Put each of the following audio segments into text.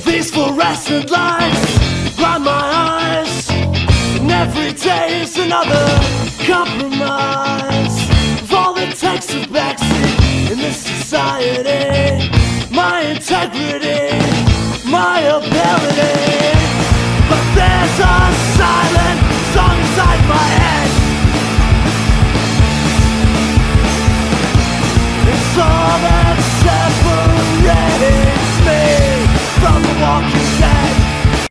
These fluorescent lights blind my eyes, and every day is another compromise of all that takes a backseat in this society. My integrity, my ability, but there's a silent song inside my head. It's all that separates me from the Walking Dead.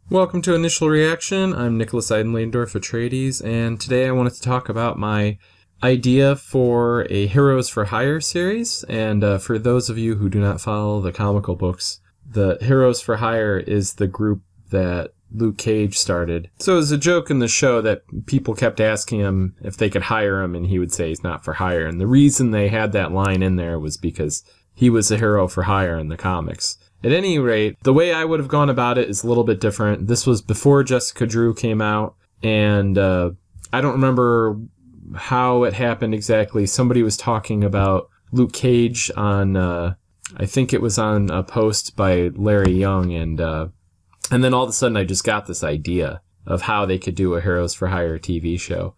Welcome to Initial Reaction. I'm Nicholas Eidenleindorf of Atreides, and today I wanted to talk about my idea for a Heroes for Hire series. And for those of you who do not follow the comical books, the Heroes for Hire is the group that Luke Cage started. So it was a joke in the show that people kept asking him if they could hire him, and he would say he's not for hire. And the reason they had that line in there was because he was a hero for hire in the comics. At any rate, the way I would have gone about it is a little bit different. This was before Jessica Drew came out, and I don't remember how it happened exactly. Somebody was talking about Luke Cage on, I think it was on a post by Larry Young, and then all of a sudden I just got this idea of how they could do a Heroes for Hire TV show.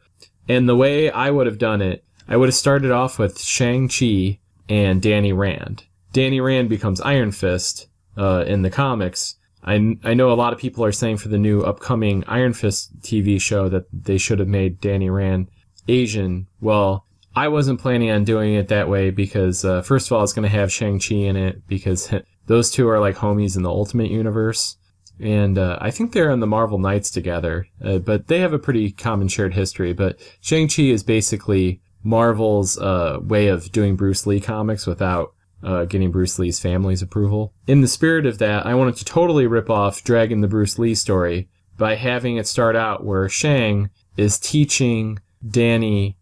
And the way I would have done it, I would have started off with Shang-Chi and Danny Rand. Danny Rand becomes Iron Fist in the comics. I know a lot of people are saying for the new upcoming Iron Fist TV show that they should have made Danny Rand Asian. Well, I wasn't planning on doing it that way because, first of all, it's going to have Shang-Chi in it because those two are like homies in the Ultimate Universe. And I think they're in the Marvel Knights together, but they have a pretty common shared history. But Shang-Chi is basically Marvel's way of doing Bruce Lee comics without getting Bruce Lee's family's approval. In the spirit of that, I wanted to totally rip off Dragon the Bruce Lee story by having it start out where Shang is teaching Danny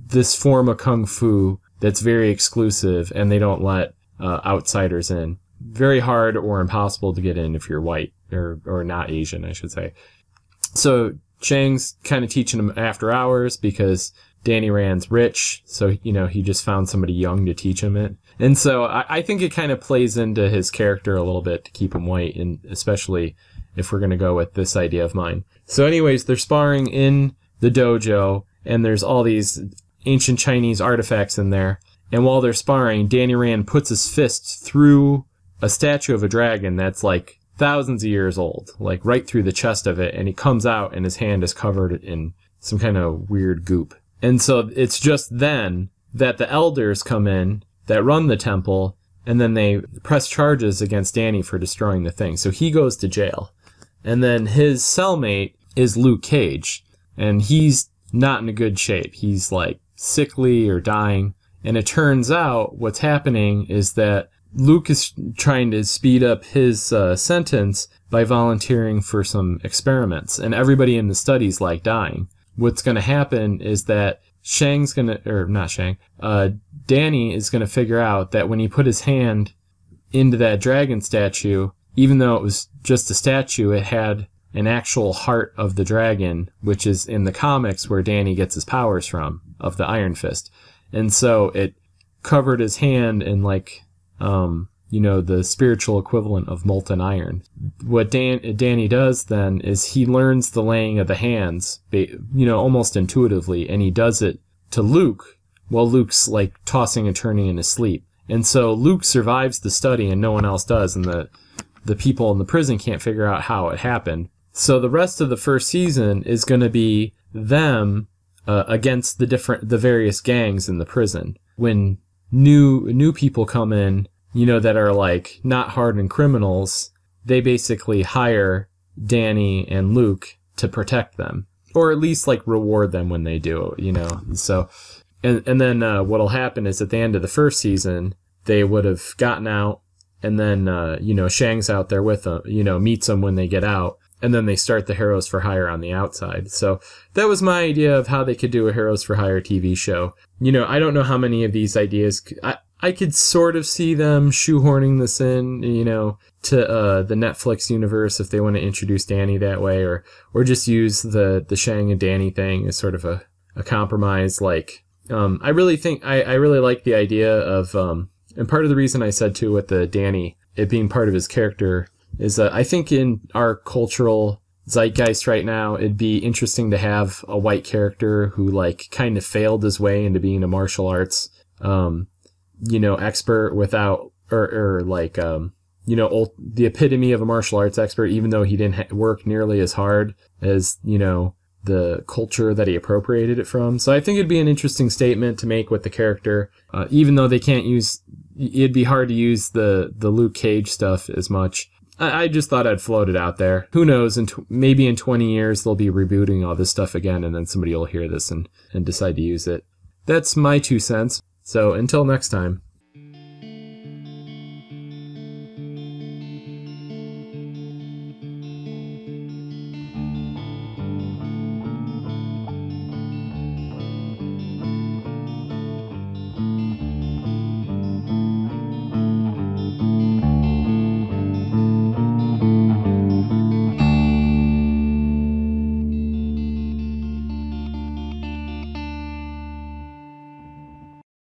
this form of kung fu that's very exclusive, and they don't let outsiders in. Very hard or impossible to get in if you're white, or not Asian, I should say. So Shang's kind of teaching him after hours because Danny Rand's rich, so, you know, he just found somebody young to teach him it. And so I think it kind of plays into his character a little bit to keep him white, and especially if we're going to go with this idea of mine. So anyways, they're sparring in the dojo, and there's all these ancient Chinese artifacts in there. And while they're sparring, Danny Rand puts his fist through a statue of a dragon that's like thousands of years old, like right through the chest of it, and he comes out and his hand is covered in some kind of weird goop. And so it's just then that the elders come in that run the temple, and then they press charges against Danny for destroying the thing. So he goes to jail. And then his cellmate is Luke Cage, and he's not in a good shape. He's like sickly or dying. And it turns out what's happening is that Luke is trying to speed up his sentence by volunteering for some experiments, and everybody in the study's like dying. What's going to happen is that Danny is going to figure out that when he put his hand into that dragon statue, even though it was just a statue, it had an actual heart of the dragon, which is in the comics where Danny gets his powers from, of the Iron Fist. And so it covered his hand in like, the spiritual equivalent of molten iron. What Danny does then is he learns the laying of the hands, almost intuitively, and he does it to Luke while Luke's like tossing and turning in his sleep. And so Luke survives the study and no one else does, and the people in the prison can't figure out how it happened. So the rest of the first season is going to be them against the various gangs in the prison. When new people come in, that are like not hardened criminals, they basically hire Danny and Luke to protect them, or at least like reward them when they do, So, and then what'll happen is at the end of the first season, they would have gotten out, and then Shang's out there with them, meets them when they get out, and then they start the Heroes for Hire on the outside. So that was my idea of how they could do a Heroes for Hire TV show. I don't know how many of these ideas I could sort of see them shoehorning this in, to the Netflix universe if they want to introduce Danny that way, or just use the Shang and Danny thing as sort of a compromise. Like, I really think I really like the idea of, and part of the reason I said too with the Danny it being part of his character is that I think in our cultural zeitgeist right now, it'd be interesting to have a white character who like kind of failed his way into being a martial arts, expert without, the epitome of a martial arts expert, even though he didn't work nearly as hard as, the culture that he appropriated it from. So I think it'd be an interesting statement to make with the character, even though it'd be hard to use the Luke Cage stuff as much. I just thought I'd float it out there. Who knows? Maybe in 20 years they'll be rebooting all this stuff again, and then somebody will hear this and decide to use it. That's my 2 cents. So until next time.